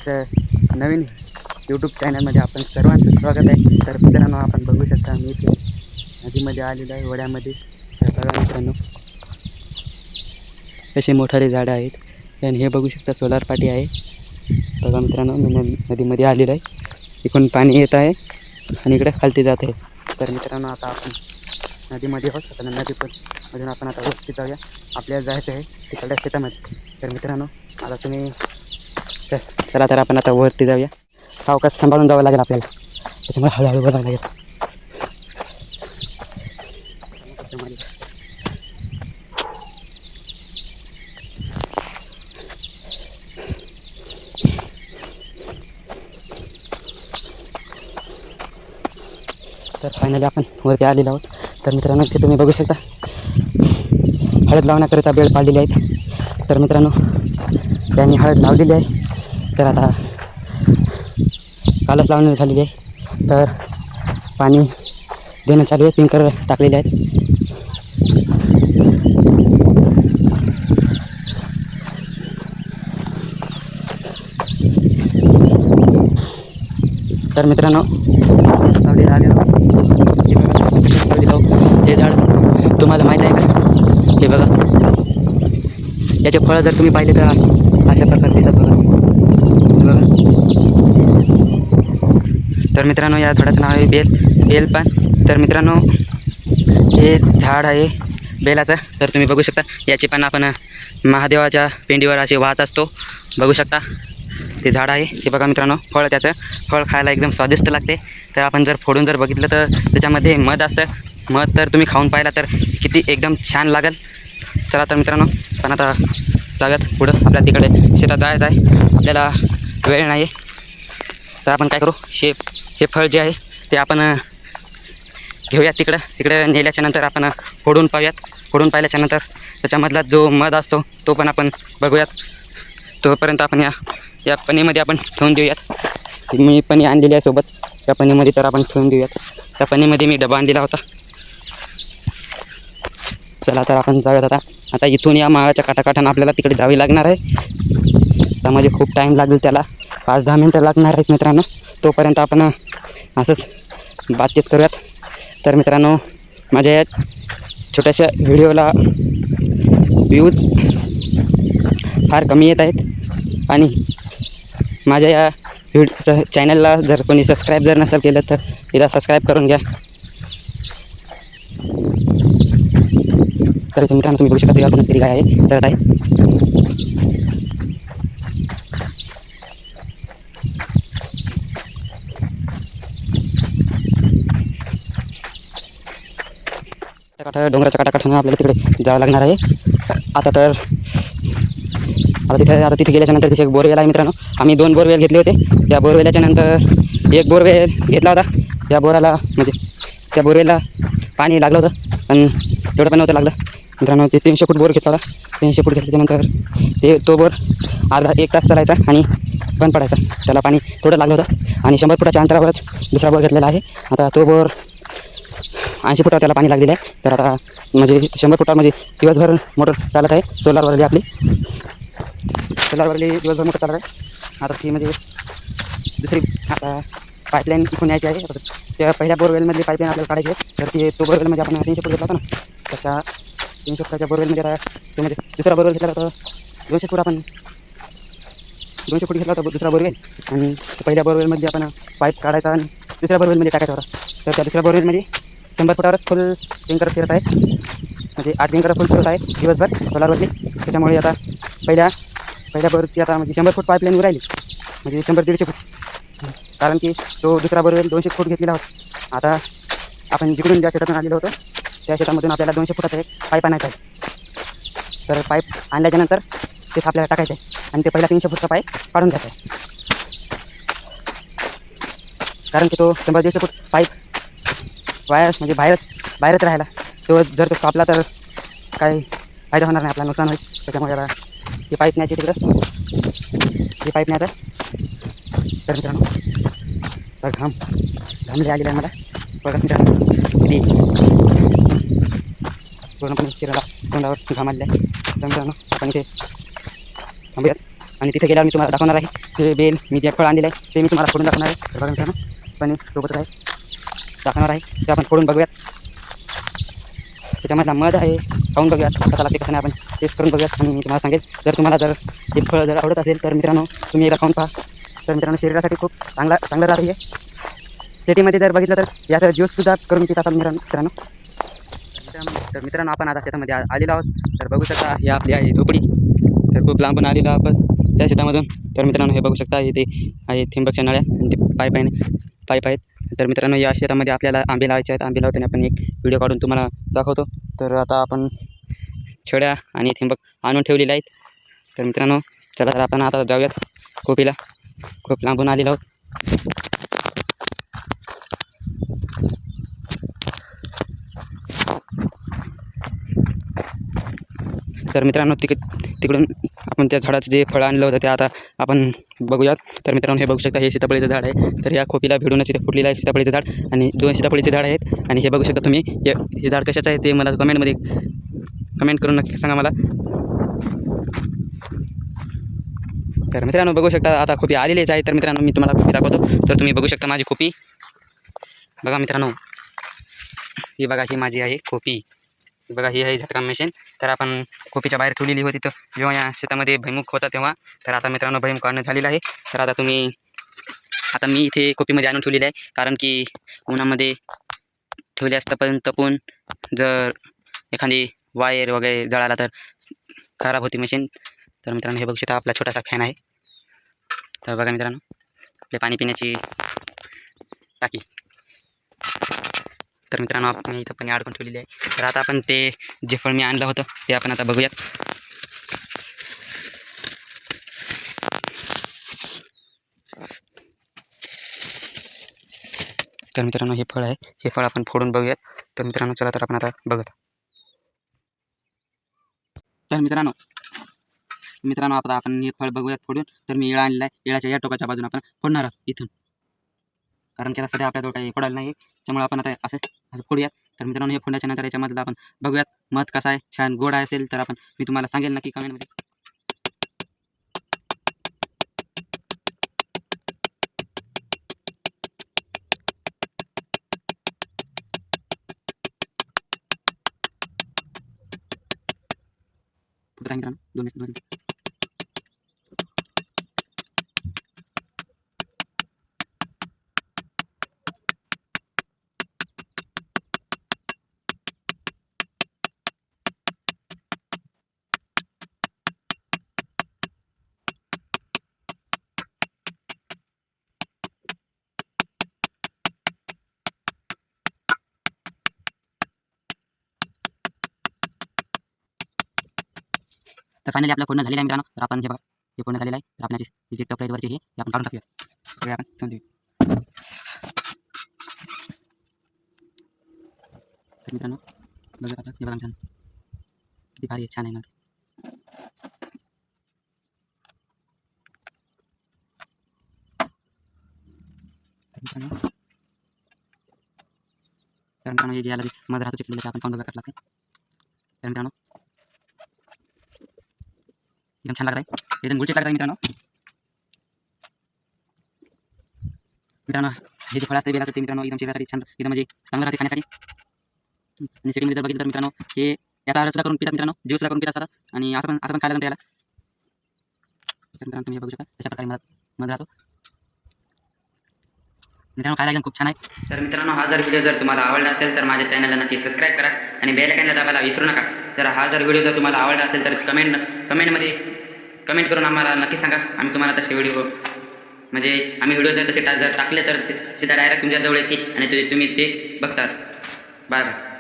माझ्या नवीन यूट्यूब चॅनलमध्ये आपण सर्वांचं स्वागत आहे. तर मित्रांनो, आपण बघू शकता मी इथे नदीमध्ये आलेलो आहे, ओढ्यामध्ये. तर बघा मित्रांनो, कसे मोठाले झाडं आहेत आणि हे बघू शकता सोलार पाटी आहे. बघा मित्रांनो, मी नदीमध्ये आलेलो आहे. इकडून पाणी येत आहे आणि इकडे खालती जात आहे. तर मित्रांनो, आता आपण नदीमध्ये आहोत. आता नदी मधून आपण आता वरती जाऊया. आपल्याला जायचं आहे तिकडल्या शेतामध्ये. तर मित्रांनो, आता तुम्ही चला तर आपण आता वरती जाऊया. सावकाश सांभाळून जावं लागेल आपल्याला, त्याच्यामुळे हळूहळू बोलावं लागेल. तर फायनली आपण वरती आलेलो आहोत. तर मित्रांनो, इथे तुम्ही बघू शकता हळद लावण्याकरिता बेड पाडलेले आहेत. तर मित्रांनो, त्यांनी हळद लावलेली आहे. तर आता कालच लावणी झालेली आहे. तर पाणी देणं चालू आहे. पिंकर टाकलेले आहेत. तर मित्रांनो, सावलीला आलेलो. हे झाड तुम्हाला माहीत आहे का? हे बघा, याचे फळं जर तुम्ही पाहिले तर अशा प्रकारे दिसतात. बघा. तर मित्रांनो, या झाडाचं नाव आहे बेलपान. तर मित्रांनो, हे झाड आहे बेलाचं. तर तुम्ही बघू शकता, याचे पान आपण महादेवाच्या पिंडीवर असे वाहत असतो. बघू शकता, ते झाड आहे. हे बघा मित्रांनो, त्याचं फळ खायला एकदम स्वादिष्ट लागते. तर आपण जर फोडून जर बघितलं तर त्याच्यामध्ये मध असतं. मध तर तुम्ही खाऊन पाहिला तर किती एकदम छान लागेल. चला तर मित्रांनो, पण आता जाऊयात पुढं. आपल्याला तिकडे शेतात जायचं आहे. आपल्याला वेळ नाही आहे. तर आपण काय करू, हे फळ जे आहे ते आपण घेऊयात. तिकडे नेल्याच्यानंतर आपण फोडून पाहूयात. फोडून पाहिल्याच्यानंतर त्याच्यामधला जो मध असतो तो पण आपण बघूयात. तोपर्यंत आपण या पणीमध्ये आपण ठेवून देऊयात. मी पणी आणलेली आहे सोबत. त्या पणीमध्ये तर आपण ठेवून देऊयात. त्या पणीमध्ये मी डबा आणलेला होता. चला तर आपण जाऊयात आता इथून या माळाच्या काठाकाठानं आपल्याला तिकडे जावे लागणार आहे. तर म्हणजे खूप टाईम लागेल, त्याला 5-10 मिनटं लागणार आहेत मित्रांनो. तोपर्यंत आपण असंच बातचीत करूयात. तर मित्रांनो, माझ्या या छोट्याशा व्हिडिओला व्ह्यूज फार कमी येत आहेत आणि माझ्या या चॅनलला जर कोणी सबस्क्राईब जर नसेल केलं तर एकदा सबस्क्राईब करून घ्या. तर मित्रांनो, तुम्ही बघू शकता तेव्हा पण तरी काय आहे, चढत आहे. डोंगराच्या काठाकाठानं आपल्याला तिकडे जावं लागणार आहे. आता तिथे गेल्याच्यानंतर तिथे एक बोरवेल आहे मित्रांनो. आम्ही 2 बोरवेल घेतले होते. त्या बोरवेल्याच्या नंतर एक बोरवेल घेतला होता. त्या बोराला म्हणजे त्या बोरवेलला पाणी लागलं होतं, पण तेवढं पण नव्हतं लागलं मित्रांनो. ते 300 फूट बोर घेतला होता. 300 फूट घेतल्याच्यानंतर तो बोर अर्धा 1 तास चालायचा आणि बंद पडायचा. त्याला पाणी थोडं लागलं होतं आणि 100 फुटाच्या अंतरावरच दुसरा बोर घेतलेला आहे. आता तो बोर 80 फुटावर त्याला पाणी लागलेलं आहे. तर आता म्हणजे 100 फुटावर म्हणजे दिवसभर मोटर चालत आहे. सोलारवरली आपली दिवसभर मोटर चालत आहे. आता ती म्हणजे दुसरी आता पाईपलाईन इथून यायची आहे. त्या पहिल्या बोरवेलमधली पाईपलाईन आपल्याला काढायची आहे. तर ती तो बोरवेलमध्ये आपण 300 फूट घेतला होता ना, तर त्या 300 फुटाच्या बोरवेलमध्ये आता तो म्हणजे दुसरा बोरवेल घेतला होता. 200 फूट आपण 200 फूट घेतला होता दुसरा बोरवेल. आणि पहिल्या बोरवेलमध्ये आपण पाईप काढायचा आणि दुसऱ्या बोरवेलमध्ये टाकायचा होता. तर त्या दुसऱ्या बोरवेलमध्ये 100 फुटावरच फुल टँकर फिरत आहे. म्हणजे 8 टँकर फुल फिरत आहे दिवसभर सोलारवरती. त्याच्यामुळे आता पहिल्या बोरची आता म्हणजे 100 फूट पाईपलाईन राहिली, म्हणजे 100-150 फूट. कारण की तो दुसरा बोरवेल 200 फूट घेतलेला होता. आता आपण जिकडून ज्या शेतातून आलेलो होतो त्या शेतामधून आपल्याला 200 फुटाचा एक पाईप आणायचा आहे. तर पाईप आणल्याच्यानंतर ते आपल्याला टाकायचं आहे आणि ते पहिला 300 फूटचा पाईप काढून घ्यायचा आहे. कारण की तो 100-150 फूट पाईप म्हणजे बाहेरच राहायला. तो जर तो कापला तर काही फायदा होणार नाही, आपला नुकसान होईल. त्याच्यामुळे आता ही पाईप न्यायची तिकडं, ही पाईप न्यायचं. तर मित्रांनो, तर घामले आलेला आहे मला. बघा मित्रांनो, ती पूर्णपणे चिराला तोंडावर घाम आलेला आहे. तर मित्रांनो, आपण इथे थांबूयात आणि तिथे गेल्यावर मी तुम्हाला दाखवणार आहे ते बेल मी जे फळ आणलेलं आहे ते मी तुम्हाला फोडून दाखवणार आहे. तर बघा मित्रांनो पण सोबतच आहे दाखवणार आहे ते आपण फोडून बघूयात. त्याच्यामधला मध आहे खाऊन बघूयात कसा लागते कसं नाही आपण टेस्ट करून बघूयात आणि मी तुम्हाला सांगेल. जर तुम्हाला जर हे फळ जर आवडत असेल तर मित्रांनो तुम्ही एकदा खाऊन पहा. तर मित्रांनो शरीरासाठी खूप चांगलं राहते हे. सिटीमध्ये जर बघितलं तर याचा ज्यूससुद्धा करून पितात मित्रांनो. तर मित्रांनो आपण आता शेतामध्ये आलेलो आहोत. तर बघू शकता ही आपली आहे झोपडी. तर खूप लांबून आलेलो आपण त्या शेतामधून. तर मित्रांनो हे बघू शकता इथे आहे ठिंबकच्या नळ्या आणि ते पाईप आहेत. तर मित्रांनो या शेतामध्ये आपल्याला आंबे लावायचे आहेत. आंबे लावताना आपण एक व्हिडिओ काढून तुम्हाला दाखवतो. तर आता आपण छड्या आणि ठिंबक आणून ठेवलेले आहेत. तर मित्रांनो चला तर आपण आता जाऊयात खोपीला. खूप लांबून आलेलो आहोत. तर मित्रांनो तिकडून आपण त्या झाडाचं जे फळं आणलं होतं ते आता आपण बघूयात. तर मित्रांनो हे बघू शकता हे सीताफळीचं झाड आहे. तर या खोपीला भिडूनच इथे फुटलेलं आहे सीताफळीचं झाड आणि 2 सीताफळीचे झाड आहेत. आणि हे बघू शकता तुम्ही हे झाड कशाचं आहे ते मला कमेंट करून नक्की सांगा मला. तर मित्रांनो बघू शकता आता खोपी आलेलीच आहे. तर मित्रांनो मी तुम्हाला खोपी दाखवतो. तर तुम्ही बघू शकता माझी खोपी बघा मित्रांनो. ही बघा ही माझी आहे खोपी. बघा ही आहे झटका मशीन. तर आपण खोपीच्या बाहेर ठेवलेली होती तर जेव्हा या शेतामध्ये भैमुख होता तेव्हा. तर आता मित्रांनो भैमुख काढणं झालेलं आहे. तर आता मी इथे खोपीमध्ये आणून ठेवलेली आहे कारण की उन्हामध्ये ठेवले असतं पण तपून जर एखादी वायर वगैरे जळाला तर खराब होती मशीन. तर मित्रांनो हे बघू शकता आपला छोटासा फॅन आहे. तर बघा मित्रांनो आपले पाणी पिण्याची टाकी. तर मित्रांनो आपण इथं पाणी अडकून ठेवलेली आहे. तर आता आपण ते जे फळ मी आणलं होतं ते आपण आता बघूयात. तर मित्रांनो हे फळ आहे. हे फळ आपण फोडून बघूयात. तर मित्रांनो चला तर आपण आता बघत. तर मित्रांनो आता आपण हे फळ बघूयात फोडून. तर मी इळा आणलेला आहे. इळाच्या या टोकाच्या बाजूने आपण फोडणार आहोत इथून कारण की आता सध्या आपल्याजवळ काही फोडायला नाही. त्यामुळे आपण आता असं फोडूयात. तर मित्रांनो हे फोडण्याच्या नंतर याच्यामधलं आपण बघूयात मध कसा आहे. छान गोड असेल तर मी तुम्हाला सांगेल नक्की कमेंटमध्ये. मित्रांनो 2 तर फायनली आपलं पूर्ण झालेलं आहे मित्रांनो. तर आपण हे बघा हे पूर्ण झालेलं आहे. तर आपल्याची जी टपरीवरची हे आपण काढून टाकूया. हे आपण ठेवून देऊ. तर मित्रांनो बघा आपलं हे बघा मित्रांनो किती भारी छान आहे ना. तर मित्रांनो हे जे याला मध राहतो चिकलेलं आपण खाऊन बघा कसं लागतं. तर मित्रांनो एकदम छान लागत आहे. एकदम गुळचट लागत आहे मित्रांनो. हे जे फळ असते बेलाचं ते मित्रांनो एकदम शरीरासाठी छान एकदम म्हणजे चांगलं राहते खाण्यासाठी. आणि सिटीमध्ये जर बघितलं तर मित्रांनो हे याचा रसुद्धा करून पितात मित्रांनो. ज्यूसला करून पितात असतात आणि असं पण खायला लागतं याला. तर मित्रांनो तुम्ही बघू शकता तशा प्रकारे मध राहतो मित्रांनो. खायला एकदम खूप छान आहे. तर मित्रांनो हा जर व्हिडिओ तुम्हाला आवडला असेल तर माझ्या चॅनलला नक्की सबस्क्राईब करा आणि बेल आयकॉनला दाबायला विसरू नका. जर हा व्हिडिओ तुम्हाला आवडला असेल तर कमेंटमध्ये कमेंट करून आम्हाला नक्की सांगा. आम्ही तुम्हाला तसे व्हिडिओ म्हणजे आम्ही व्हिडिओ जर तसे जर टाकले तर सीधा डायरेक्ट तुमच्याजवळ येतील आणि तुम्ही ते बघतात. Bye bye.